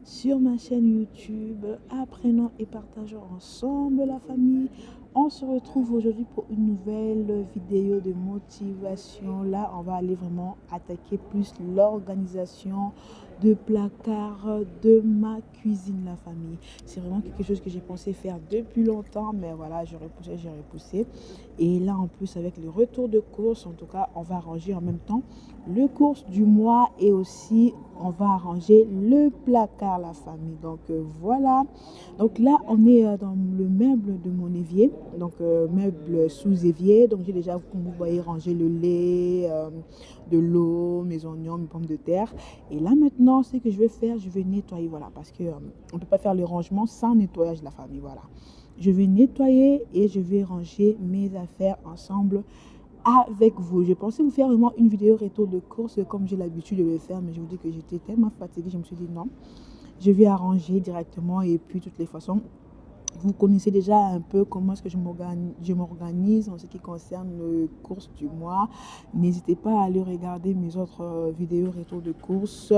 sur ma chaîne YouTube. Apprenons et partageons ensemble la famille. On se retrouve aujourd'hui pour une nouvelle vidéo de motivation. Là, on va aller vraiment attaquer plus l'organisation de placard de ma cuisine, la famille. C'est vraiment quelque chose que j'ai pensé faire depuis longtemps, mais voilà, j'ai repoussé. Et là, en plus, avec le retour de course, en tout cas, on va ranger en même temps le course du mois et aussi on va arranger le placard, la famille. Donc voilà. Donc là, on est dans le meuble de mon évier, donc meuble sous évier. Donc j'ai déjà, comme vous voyez, rangé le lait, de l'eau, mes oignons, mes pommes de terre. Et là maintenant, ce que je vais faire, je vais nettoyer, voilà, parce que on ne peut pas faire le rangement sans nettoyage, la famille, voilà. Je vais nettoyer et je vais ranger mes affaires ensemble avec vous. Je pensais vous faire vraiment une vidéo retour de course comme j'ai l'habitude de le faire, mais je vous dis que j'étais tellement fatiguée, je me suis dit non, je vais arranger directement. Et puis, de toutes les façons, vous connaissez déjà un peu comment est-ce que je m'organise en ce qui concerne le course du mois. N'hésitez pas à aller regarder mes autres vidéos retour de course.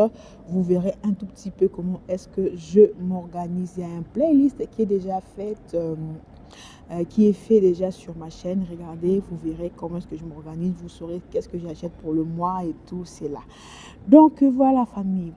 Vous verrez un tout petit peu comment est-ce que je m'organise. Il y a un playlist qui est déjà faite. Qui est fait déjà sur ma chaîne. Regardez, vous verrez comment est-ce que je m'organise, vous saurez qu'est-ce que j'achète pour le mois et tout, c'est là. Donc voilà, famille.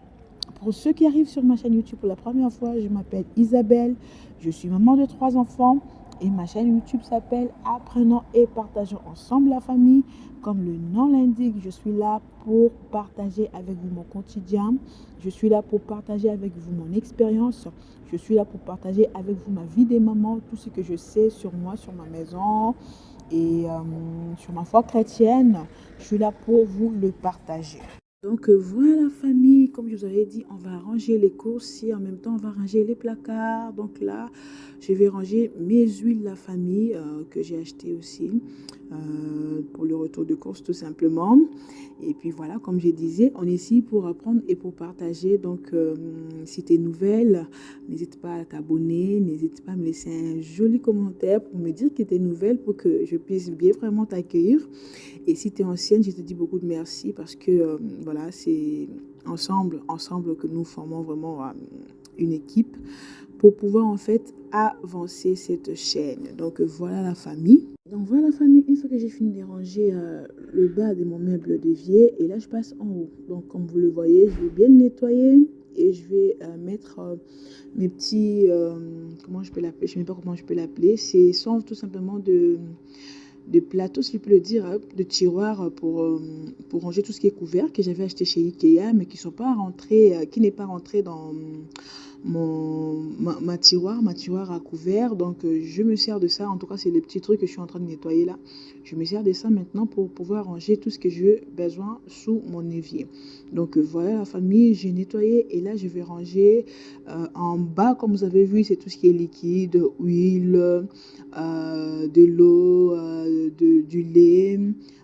Pour ceux qui arrivent sur ma chaîne YouTube pour la première fois, je m'appelle Isabelle, je suis maman de 3 enfants et ma chaîne YouTube s'appelle Apprenons et partageons ensemble la famille. Comme le nom l'indique, je suis là pour partager avec vous mon quotidien, je suis là pour partager avec vous mon expérience, je suis là pour partager avec vous ma vie des mamans, tout ce que je sais sur moi, sur ma maison et sur ma foi chrétienne. Je suis là pour vous le partager. Donc voilà, famille, comme je vous avais dit, on va ranger les courses et en même temps on va ranger les placards. Donc là, je vais ranger mes huiles, la famille, que j'ai acheté aussi pour le retour de course tout simplement. Et puis voilà, comme je disais, on est ici pour apprendre et pour partager. Donc si tu es nouvelle, n'hésite pas à t'abonner, n'hésite pas à me laisser un joli commentaire pour me dire que tu es nouvelle pour que je puisse bien vraiment t'accueillir. Et si tu es ancienne, je te dis beaucoup de merci parce que voilà, c'est ensemble que nous formons vraiment une équipe pour pouvoir en fait avancer cette chaîne. Donc voilà la famille. Donc voilà la famille, une fois que j'ai fini de ranger le bas de mon meuble d'évier, et là je passe en haut. Donc comme vous le voyez, je vais bien le nettoyer et je vais mettre mes petits, comment je peux l'appeler, je ne sais pas comment je peux l'appeler, c'est sont tout simplement de plateaux, si je peux le dire, de tiroirs pour ranger tout ce qui est couvert que j'avais acheté chez Ikea, mais qui sont pas rentrés, qui n'est pas rentré dans ma tiroir à couvert. Donc je me sers de ça. En tout cas, c'est le petit truc que je suis en train de nettoyer là. Je me sers de ça maintenant pour pouvoir ranger tout ce que j'ai besoin sous mon évier. Donc voilà la famille, j'ai nettoyé et là je vais ranger en bas. Comme vous avez vu, c'est tout ce qui est liquide, huile, de l'eau, du lait,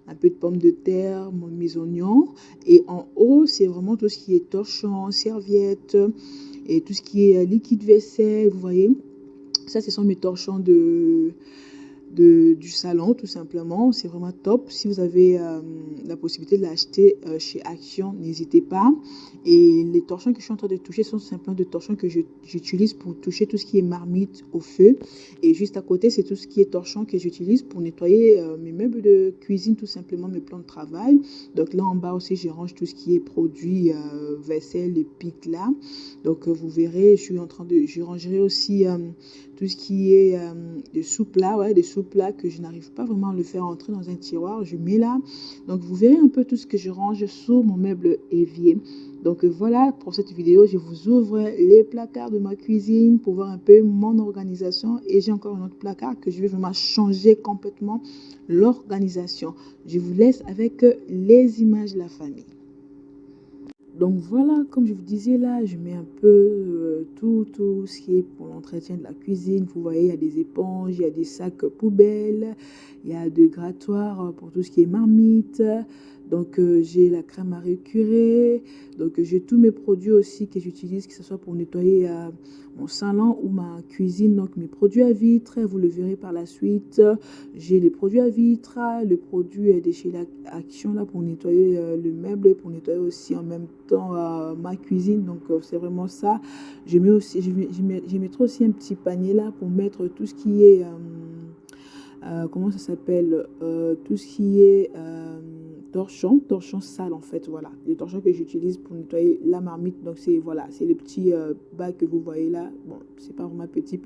un peu de pommes de terre, mes oignons. Et en haut, c'est vraiment tout ce qui est torchon, serviette et tout ce qui est liquide vaisselle, vous voyez. Ça, ce sont mes torchons du salon, tout simplement. C'est vraiment top. Si vous avez la possibilité de l'acheter chez Action, n'hésitez pas. Et les torchons que je suis en train de toucher sont simplement des torchons que j'utilise pour toucher tout ce qui est marmite au feu. Et juste à côté, c'est tout ce qui est torchon que j'utilise pour nettoyer mes meubles de cuisine, tout simplement mes plans de travail. Donc là, en bas aussi, je range tout ce qui est produits, vaisselle, les pics là. Donc vous verrez, je rangerai aussi tout ce qui est des sous-plats, ouais, des sous-plats que je n'arrive pas vraiment à le faire entrer dans un tiroir, je mets là. Donc vous verrez un peu tout ce que je range sous mon meuble évier. Donc voilà, pour cette vidéo, je vous ouvre les placards de ma cuisine pour voir un peu mon organisation. Et j'ai encore un autre placard que je vais vraiment changer complètement l'organisation. Je vous laisse avec les images de la famille. Donc voilà, comme je vous disais là, je mets un peu tout ce qui est pour l'entretien de la cuisine. Vous voyez, il y a des éponges, il y a des sacs poubelles, il y a des grattoirs pour tout ce qui est marmite. Donc, j'ai la crème à récurer. Donc, j'ai tous mes produits aussi que j'utilise, que ce soit pour nettoyer mon salon ou ma cuisine. Donc, mes produits à vitre, vous le verrez par la suite. J'ai les produits à vitre, le produit de chez Action là, pour nettoyer le meuble et pour nettoyer aussi en même temps ma cuisine. Donc, c'est vraiment ça. Je mets aussi, je mettrai aussi un petit panier là pour mettre tout ce qui est... comment ça s'appelle, tout ce qui est torchon sale en fait, voilà, les torchons que j'utilise pour nettoyer la marmite. Donc c'est voilà, c'est les petits bacs que vous voyez là. Bon, c'est pas vraiment petit,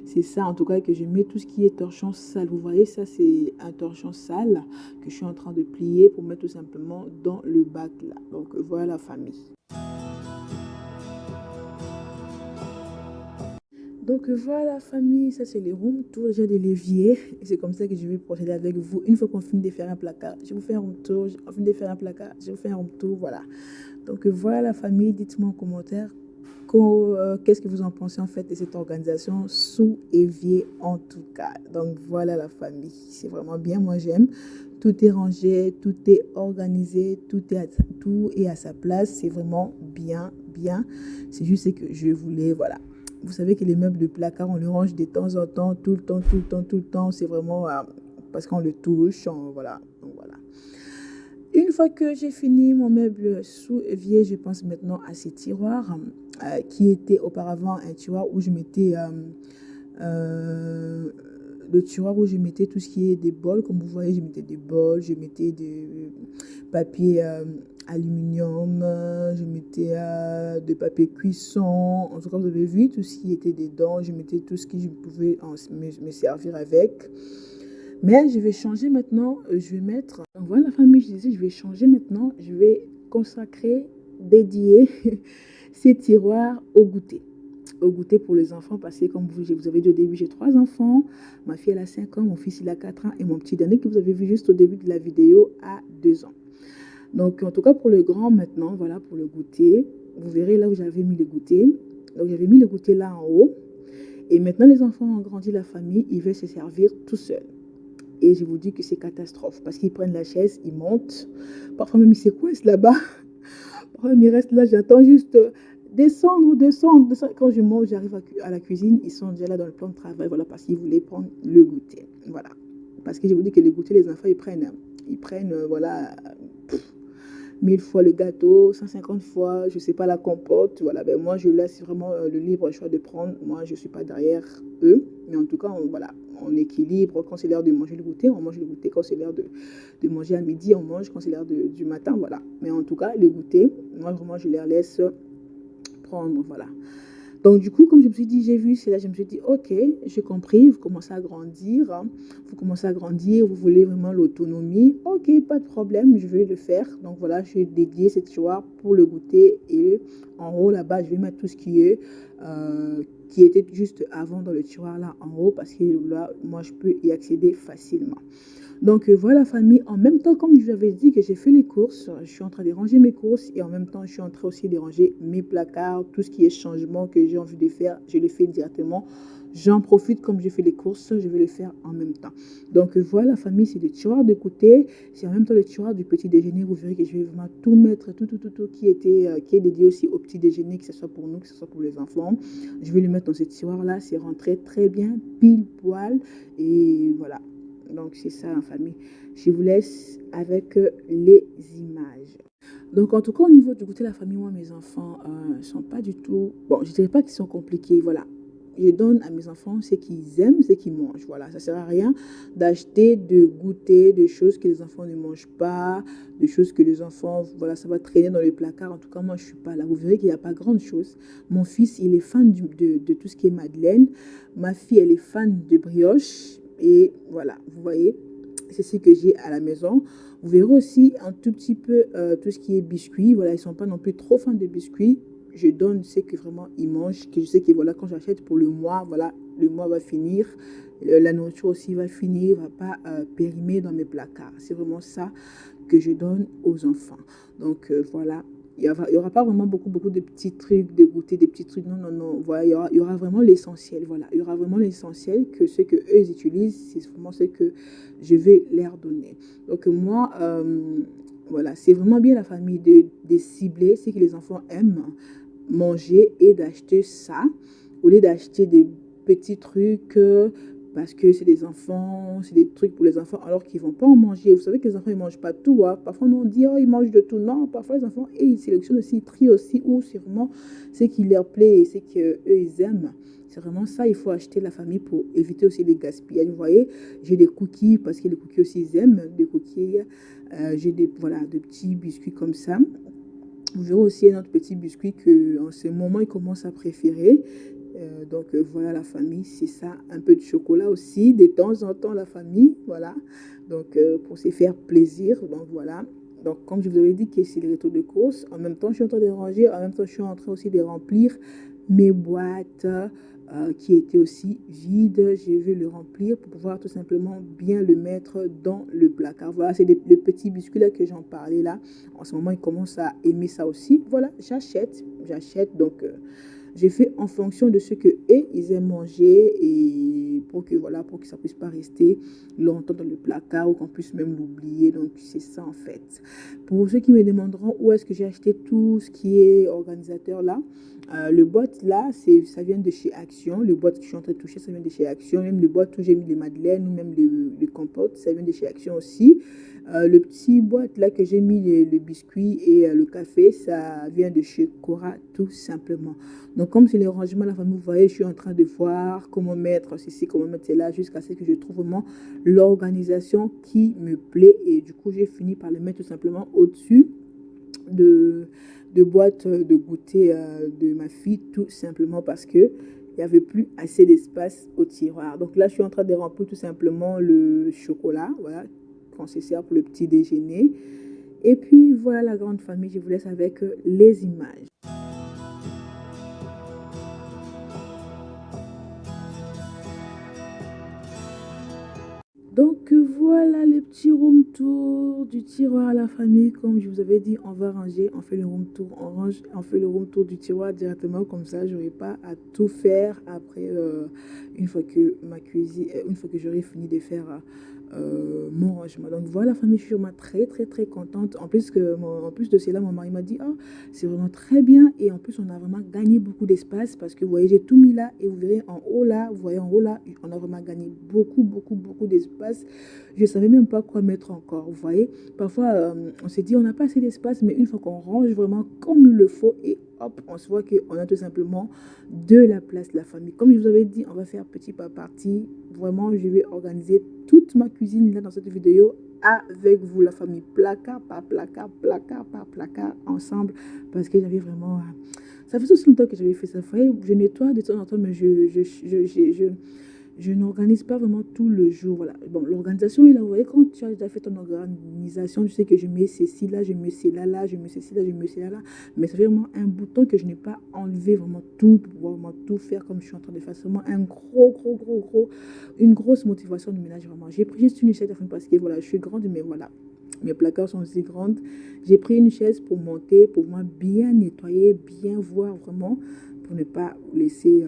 c'est ça en tout cas que je mets tout ce qui est torchon sale. Vous voyez, ça c'est un torchon sale que je suis en train de plier pour mettre tout simplement dans le bac là. Donc voilà la famille. Donc voilà la famille, ça c'est les room tours déjà de l'évier. Et c'est comme ça que je vais procéder avec vous. Une fois qu'on finit de faire un placard, je vous fais un room tour. On finit de faire un placard, je vous fais un room tour, voilà. Donc voilà la famille, dites-moi en commentaire qu'est-ce que vous en pensez en fait de cette organisation sous évier en tout cas. Donc voilà la famille, c'est vraiment bien, moi j'aime. Tout est rangé, tout est organisé, tout est à sa place. C'est vraiment bien, bien. C'est juste que je voulais, voilà. Vous savez que les meubles de placard, on les range de temps en temps, tout le temps, tout le temps, tout le temps. C'est vraiment parce qu'on le touche, voilà. Donc voilà. Une fois que j'ai fini mon meuble sous évier, je pense maintenant à ces tiroirs qui étaient auparavant un tiroir où je mettais euh, le tiroir où je mettais tout ce qui est des bols. Comme vous voyez, je mettais des bols, je mettais des papiers aluminium, je mettais des papiers cuisson. En tout cas, vous avez vu tout ce qui était dedans. Je mettais tout ce que je pouvais me servir avec. Mais je vais changer maintenant. Je vais mettre... Donc voilà la famille, je disais, je vais changer maintenant. Je vais consacrer, dédier ces tiroirs au goûter pour les enfants parce que comme vous avez dit au début, j'ai 3 enfants. Ma fille, elle a 5 ans, mon fils, il a 4 ans et mon petit dernier que vous avez vu juste au début de la vidéo a 2 ans. Donc, en tout cas, pour le grand maintenant, voilà, pour le goûter, vous verrez là où j'avais mis le goûter. Donc, j'avais mis le goûter là en haut. Et maintenant, les enfants ont grandi, la famille, ils veulent se servir tout seuls. Et je vous dis que c'est catastrophe parce qu'ils prennent la chaise, ils montent. Parfois même, ils se coincent là-bas. Parfois même, ils restent là, j'attends juste descendre. Quand je monte, j'arrive à la cuisine, ils sont déjà là dans le plan de travail, voilà, parce qu'ils voulaient prendre le goûter. Voilà. Parce que je vous dis que le goûter, les enfants, ils prennent voilà, 1000 fois le gâteau, 150 fois, je sais pas, la compote. Voilà, ben moi, je laisse vraiment le libre choix de prendre. Moi, je suis pas derrière eux. Mais en tout cas, voilà, on équilibre. Quand c'est l'heure de manger le goûter, on mange le goûter. Quand c'est l'heure de manger à midi, on mange. Quand c'est l'heure du matin, voilà. Mais en tout cas, le goûter, moi, vraiment, je les laisse prendre, voilà. Donc, du coup, comme je me suis dit, j'ai vu, c'est là, je me suis dit, ok, j'ai compris, vous commencez à grandir, hein, vous voulez vraiment l'autonomie, ok, pas de problème, je vais le faire. Donc, voilà, je vais dédier cette tiroir pour le goûter et en haut, là-bas, je vais mettre tout ce qui était juste avant dans le tiroir là en haut parce que là, moi, je peux y accéder facilement. Donc voilà famille, en même temps comme je vous avais dit que j'ai fait les courses, je suis en train de ranger mes courses et en même temps je suis en train aussi de ranger mes placards, tout ce qui est changement que j'ai envie de faire, je le fais directement. J'en profite comme je fais les courses, je vais le faire en même temps. Donc voilà famille, c'est le tiroir de côté, c'est en même temps le tiroir du petit déjeuner. Vous verrez que je vais vraiment tout mettre, tout qui est dédié aussi au petit déjeuner, que ce soit pour nous, que ce soit pour les enfants. Je vais le mettre dans ce tiroir là, c'est rentré très bien, pile poil et voilà. Donc, c'est ça, en famille. Je vous laisse avec les images. Donc, en tout cas, au niveau du goûter, la famille, moi, mes enfants ne sont pas du tout... Bon, je ne dirais pas qu'ils sont compliqués, voilà. Je donne à mes enfants ce qu'ils aiment, ce qu'ils mangent. Voilà, ça ne sert à rien d'acheter, de goûter des choses que les enfants ne mangent pas, des choses que les enfants, voilà, ça va traîner dans les placards. En tout cas, moi, je ne suis pas là. Vous verrez qu'il n'y a pas grande chose. Mon fils, il est fan de tout ce qui est madeleine. Ma fille, elle est fan de brioche. Et voilà, vous voyez, c'est ce que j'ai à la maison. Vous verrez aussi un tout petit peu tout ce qui est biscuits. Voilà, ils ne sont pas non plus trop fans de biscuits. Je donne ce que vraiment ils mangent, que je sais que voilà, quand j'achète pour le mois, voilà, le mois va finir. La nourriture aussi va finir, ne va pas périmer dans mes placards. C'est vraiment ça que je donne aux enfants. Donc voilà. Il y aura pas vraiment beaucoup de petits trucs, de goûter, des petits trucs. Non. Voilà, il y aura vraiment l'essentiel. Voilà, il y aura vraiment l'essentiel que ce que eux ils utilisent, c'est vraiment ce que je vais leur donner. Donc moi, Voilà, c'est vraiment bien la famille de cibler ce que les enfants aiment manger et d'acheter ça au lieu d'acheter des petits trucs parce que c'est des enfants, c'est des trucs pour les enfants alors qu'ils ne vont pas en manger. Vous savez que les enfants, ils ne mangent pas tout. Hein. Parfois, on dit, oh, ils mangent de tout. Non, parfois, les enfants, et ils sélectionnent aussi, ils trient aussi, ou c'est vraiment ce qui leur plaît et ce qu'eux, ils aiment. C'est vraiment ça, il faut acheter la famille pour éviter aussi les gaspillages. Vous voyez, j'ai des cookies parce que les cookies aussi, ils aiment des cookies. J'ai des, voilà, de petits biscuits comme ça. Vous verrez aussi un autre petit biscuit qu'en ce moment, ils commencent à préférer. Voilà la famille, c'est ça. Un peu de chocolat aussi, de temps en temps la famille, voilà. Pour se faire plaisir, donc voilà. Donc comme je vous avais dit que c'est le retour de course, en même temps je suis en train de ranger, en même temps je suis en train aussi de remplir mes boîtes qui étaient aussi vides. Je vais le remplir pour pouvoir tout simplement bien le mettre dans le placard. Voilà, c'est les petits biscuits là que j'en parlais là. En ce moment, ils commencent à aimer ça aussi. Voilà, j'achète. J'ai fait en fonction de ce que eux, ils aiment manger et pour que ça puisse pas rester longtemps dans le placard ou qu'on puisse même l'oublier. Donc, c'est ça en fait. Pour ceux qui me demanderont où est-ce que j'ai acheté tout ce qui est organisateur là, le boîte là, ça vient de chez Action. Le boîte que je suis en train de toucher, ça vient de chez Action. Même le boîte où j'ai mis les madeleines ou même les compotes, ça vient de chez Action aussi. Le petit boîte là que j'ai mis le biscuit et le café, ça vient de chez Cora tout simplement. Donc comme c'est les rangements de la famille, vous voyez, je suis en train de voir comment mettre ceci, comment mettre cela, jusqu'à ce que je trouve vraiment l'organisation qui me plaît. Et du coup, j'ai fini par le mettre tout simplement au-dessus de boîtes de goûter de ma fille, tout simplement parce que il n'y avait plus assez d'espace au tiroir. Donc là, je suis en train de remplir tout simplement le chocolat, voilà, qu'on se sert pour le petit déjeuner. Et puis voilà la grande famille, je vous laisse avec les images. Donc voilà les petits room tours du tiroir à la famille. Comme je vous avais dit, on va ranger, on fait le room tour, on range, on fait le room tour du tiroir directement comme ça. Je n'aurai pas à tout faire après une fois que j'aurai fini de faire mon rangement. Donc voilà la famille, je suis vraiment très très très contente. En plus de cela, mon mari m'a dit oh, c'est vraiment très bien et en plus on a vraiment gagné beaucoup d'espace parce que vous voyez j'ai tout mis là et vous verrez en haut là, vous voyez en haut là, on a vraiment gagné beaucoup d'espace. Je savais même pas quoi mettre encore, vous voyez. Parfois on s'est dit on n'a pas assez d'espace, mais une fois qu'on range vraiment comme il le faut et hop, on se voit qu'on a tout simplement de la place, la famille. Comme je vous avais dit, on va faire petit par partie. Vraiment, je vais organiser toute ma cuisine là dans cette vidéo avec vous, la famille, placard par placard, ensemble, parce que j'avais vraiment... Ça fait aussi longtemps que j'avais fait ça. Vous voyez, je nettoie de temps en temps, mais je n'organise pas vraiment tout le jour. Voilà. Bon, l'organisation est là. Vous voyez, quand tu as déjà fait ton organisation, tu sais que je mets ceci là, je mets cela là, je mets ceci là, je mets cela là. Mais c'est vraiment un bouton que je n'ai pas enlevé vraiment tout pour pouvoir vraiment tout faire comme je suis en train de faire. C'est vraiment une grosse motivation de ménage vraiment. J'ai pris juste une chaise parce que voilà, je suis grande, mais voilà. Mes placards sont aussi grands. J'ai pris une chaise pour monter, pour moi bien nettoyer, bien voir vraiment, pour ne pas laisser...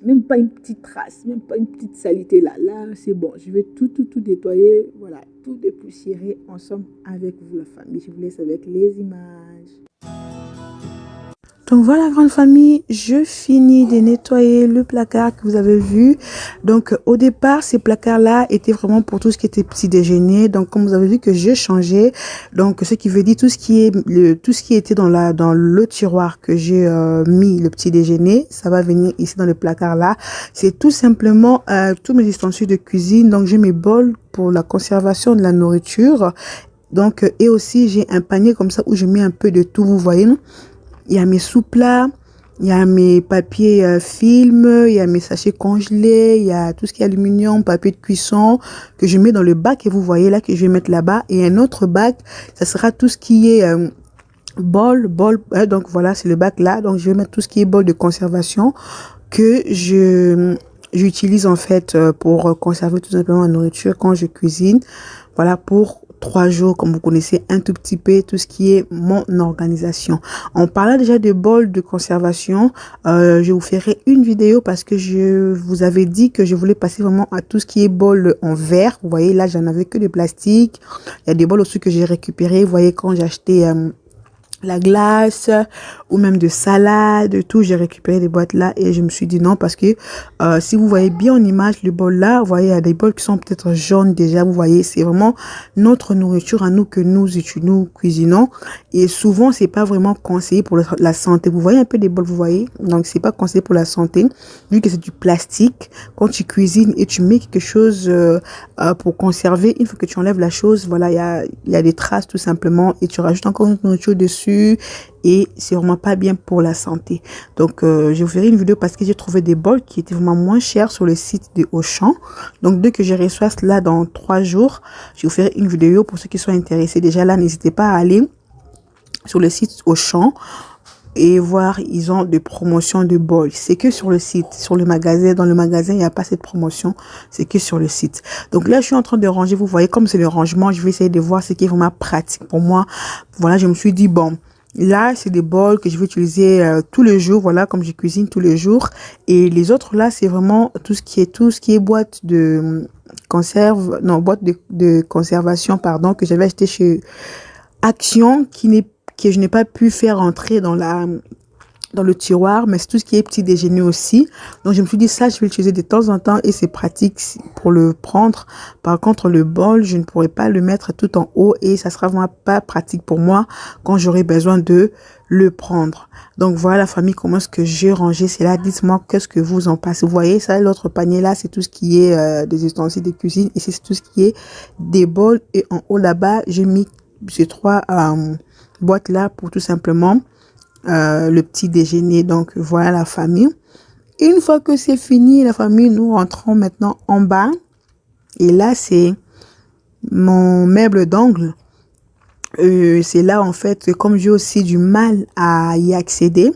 même pas une petite trace, même pas une petite saleté là. Là, c'est bon. Je vais tout nettoyer. Voilà, tout dépoussiérer ensemble avec vous, la famille. Je vous laisse avec les images. Donc voilà, grande famille, je finis de nettoyer le placard que vous avez vu. Donc au départ, ces placards-là étaient vraiment pour tout ce qui était petit déjeuner. Donc comme vous avez vu que j'ai changé, donc ce qui veut dire tout ce qui était dans le tiroir que j'ai mis le petit déjeuner, ça va venir ici dans le placard-là. C'est tout simplement tous mes ustensiles de cuisine. Donc j'ai mes bols pour la conservation de la nourriture. Donc et aussi j'ai un panier comme ça où je mets un peu de tout, vous voyez. Il y a mes sous-plats, il y a mes papiers film, il y a mes sachets congelés, il y a tout ce qui est aluminium, papier de cuisson que je mets dans le bac et vous voyez là que je vais mettre là-bas. Et un autre bac, ça sera tout ce qui est bol. Donc voilà, c'est le bac là. Donc je vais mettre tout ce qui est bol de conservation que j'utilise en fait pour conserver tout simplement la nourriture quand je cuisine. Voilà, pour 3 jours, comme vous connaissez un tout petit peu tout ce qui est mon organisation. On parlait déjà de bols de conservation. Je vous ferai une vidéo parce que je vous avais dit que je voulais passer vraiment à tout ce qui est bol en verre. Vous voyez, là, j'en avais que de plastique. Il y a des bols aussi que j'ai récupérés. Vous voyez, quand j'ai acheté la glace ou même de salade, tout, j'ai récupéré des boîtes là et je me suis dit non parce que si vous voyez bien en image le bol là, vous voyez il y a des bols qui sont peut-être jaunes déjà, vous voyez, c'est vraiment notre nourriture à nous que nous cuisinons et souvent c'est pas vraiment conseillé pour la santé. Vous voyez un peu des bols, vous voyez, donc c'est pas conseillé pour la santé vu que c'est du plastique. Quand tu cuisines et tu mets quelque chose pour conserver, il faut que tu enlèves la chose, voilà, il y a des traces tout simplement et tu rajoutes encore une nourriture dessus et c'est vraiment pas bien pour la santé. Donc je vous ferai une vidéo parce que j'ai trouvé des bols qui étaient vraiment moins chers sur le site de Auchan. Donc dès que je reçois cela dans 3 jours, je vous ferai une vidéo pour ceux qui sont intéressés. Déjà là, n'hésitez pas à aller sur le site Auchan et voir, ils ont des promotions de bols. C'est que sur le site, sur le magasin, dans le magasin, il n'y a pas cette promotion, c'est que sur le site. Donc là, je suis en train de ranger, vous voyez, comme c'est le rangement, je vais essayer de voir ce qui est vraiment pratique pour moi. Voilà, je me suis dit, bon, là, c'est des bols que je vais utiliser tous les jours, voilà, comme je cuisine tous les jours. Et les autres là, c'est vraiment tout ce qui est boîte de conserve, non, boîte de conservation, pardon, que j'avais acheté chez Action, que je n'ai pas pu faire entrer dans le tiroir, mais c'est tout ce qui est petit déjeuner aussi. Donc je me suis dit ça, je vais l'utiliser de temps en temps et c'est pratique pour le prendre. Par contre, le bol, je ne pourrais pas le mettre tout en haut et ça sera vraiment pas pratique pour moi quand j'aurai besoin de le prendre. Donc voilà la famille, comment est-ce que j'ai rangé cela. Dites-moi qu'est-ce que vous en pensez. Vous voyez ça, l'autre panier là, c'est tout ce qui est des ustensiles de cuisine. Ici, c'est tout ce qui est des bols et en haut là-bas, j'ai mis ces 3 boîtes là pour tout simplement le petit déjeuner. Donc voilà la famille. Une fois que c'est fini la famille, nous rentrons maintenant en bas et là c'est mon meuble d'angle. C'est là en fait, comme j'ai aussi du mal à y accéder,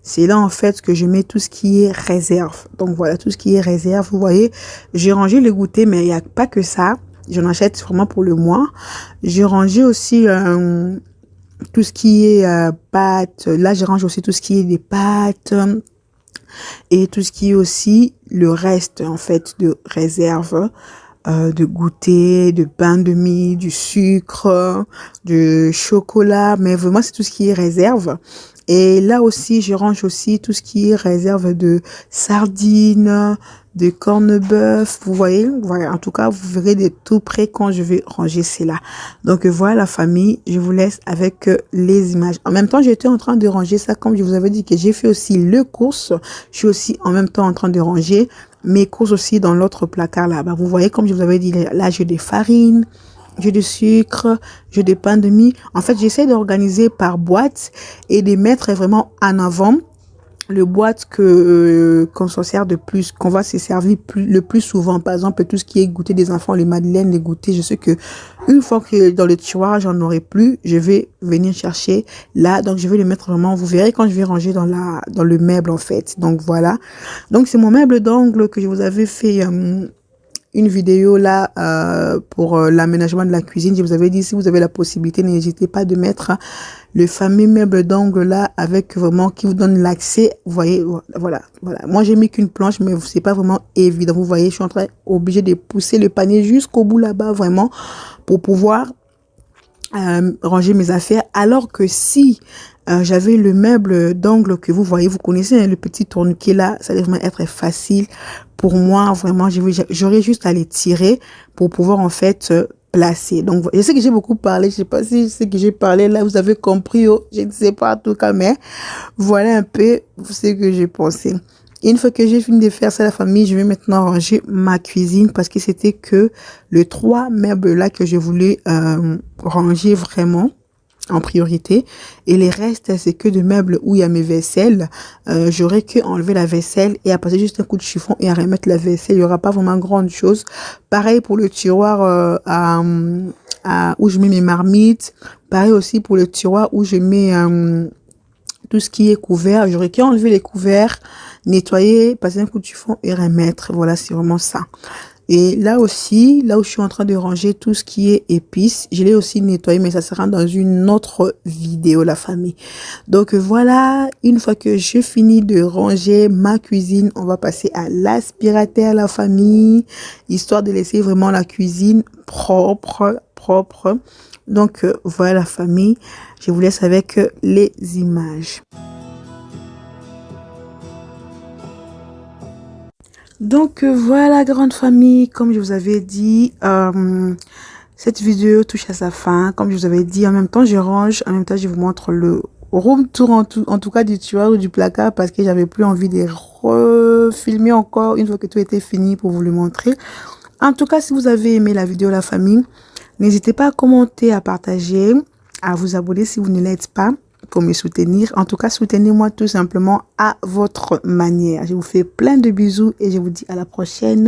c'est là en fait que je mets tout ce qui est réserve. Donc voilà, tout ce qui est réserve, vous voyez, j'ai rangé le goûter, mais il n'y a pas que ça, j'en achète vraiment pour le mois. J'ai rangé aussi tout ce qui est pâtes. Là, je range aussi tout ce qui est des pâtes et tout ce qui est aussi le reste, en fait, de réserve, de goûter, de pain de mie, du sucre, du chocolat. Mais vraiment, c'est tout ce qui est réserve. Et là aussi, je range aussi tout ce qui est réserve de sardines, de corned-beef. Vous voyez, voilà. En tout cas, vous verrez de tout près quand je vais ranger cela. Donc voilà la famille, je vous laisse avec les images. En même temps, j'étais en train de ranger ça, comme je vous avais dit que j'ai fait aussi le course. Je suis aussi en même temps en train de ranger mes courses aussi dans l'autre placard là-bas. Vous voyez, comme je vous avais dit, là j'ai des farines, j'ai du sucre, j'ai des pains de mie. En fait, j'essaie d'organiser par boîte et de mettre vraiment en avant le boîte qu'on s'en sert de plus, qu'on va se servir le plus souvent. Par exemple, tout ce qui est goûter des enfants, les madeleines, les goûters. Je sais que une fois que dans le tiroir, j'en aurai plus, je vais venir chercher là. Donc, je vais le mettre vraiment, vous verrez quand je vais ranger dans le meuble, en fait. Donc, voilà. Donc, c'est mon meuble d'angle que je vous avais fait, une vidéo là pour l'aménagement de la cuisine. Je vous avais dit, si vous avez la possibilité, n'hésitez pas de mettre le fameux meuble d'angle là avec vraiment qui vous donne l'accès. Vous voyez, voilà. Moi, j'ai mis qu'une planche, mais c'est pas vraiment évident. Vous voyez, je suis en train obligé de pousser le panier jusqu'au bout là-bas vraiment pour pouvoir ranger mes affaires. Alors que si j'avais le meuble d'angle que vous voyez, vous connaissez hein, le petit tourniquet là, ça devrait être facile pour moi. Vraiment, j'aurais juste à les tirer pour pouvoir en fait placer. Donc, je sais que j'ai beaucoup parlé. Je sais pas si ce que j'ai parlé là, vous avez compris. Oh, je ne sais pas en tout cas, mais voilà un peu ce que j'ai pensé. Et une fois que j'ai fini de faire ça, la famille, je vais maintenant ranger ma cuisine parce que c'était que les 3 meubles là que je voulais ranger vraiment en priorité. Et les restes, c'est que de meubles où il y a mes vaisselles. J'aurais que enlever la vaisselle et à passer juste un coup de chiffon et à remettre la vaisselle. Il y aura pas vraiment grande chose. Pareil pour le tiroir où je mets mes marmites. Pareil aussi pour le tiroir où je mets tout ce qui est couvert. J'aurais qu'à enlever les couverts, nettoyer, passer un coup de chiffon et remettre. Voilà, c'est vraiment ça. Et là aussi, là où je suis en train de ranger tout ce qui est épices, je l'ai aussi nettoyé, mais ça sera dans une autre vidéo, la famille. Donc voilà, une fois que je finis de ranger ma cuisine, on va passer à l'aspirateur, la famille, histoire de laisser vraiment la cuisine propre. Donc voilà la famille, je vous laisse avec les images. Donc voilà grande famille, comme je vous avais dit, cette vidéo touche à sa fin. Comme je vous avais dit, en même temps je range, en même temps je vous montre le room tour en tout cas du tiroir ou du placard parce que j'avais plus envie de refilmer encore une fois que tout était fini pour vous le montrer. En tout cas, si vous avez aimé la vidéo la famille, n'hésitez pas à commenter, à partager, à vous abonner si vous ne l'êtes pas pour me soutenir. En tout cas, soutenez-moi tout simplement à votre manière. Je vous fais plein de bisous et je vous dis à la prochaine.